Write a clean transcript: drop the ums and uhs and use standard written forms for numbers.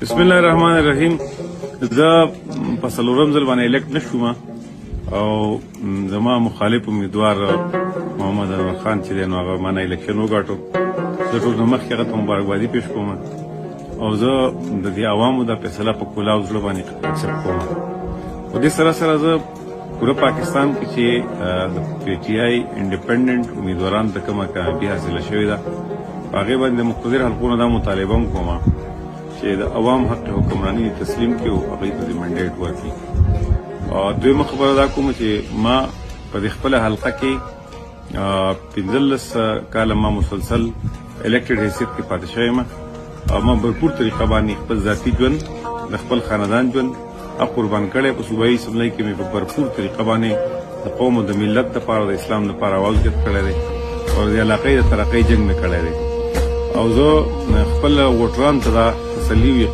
بسم الله الرحمن الرحیم. زه په څلورم ځل باندې الکټ نشوم او زما مخالف امیدوار محمد انور خان چې دی نو هغه ما نه الکشن وګاټو. زه ټول نه مخکې هغه ته مبارکبادي پیش کوم او زه د دې عوامو د فیصله په کلاو زړه باندې اکسپټ کوم. په دې سره سره زه پوره پاکستان کې چې د پی ټی آی انډیپینډنټ امیدواران ته کومه کامیابي حاصله شوې ده په هغې باندې د مقتدر حلقونو دا مطالبه هم کوم چې د عوام حق حکمراني تسلیم کړي او هغوی ته د منډیټ ورکړي. دویمه خبره دا کوم چې ما په دې خپله حلقه کې 15 کاله ما مسلسل الکټډ حیثیت کې پاتې شوی یم او ما بھرپور طریقه باندې خپل ذاتي ژوند د خپل خاندان ژوند قربان کړی. په صوبایي اسمبلۍ کې مې په بھرپور طریقه باندې د قوم او د ملت دپاره د اسلام دپاره اواز اوچت کړی دی او د علاقې د ترقۍ جنګ مې کړی دی او زه خپل ووټرانو ته دا تسلي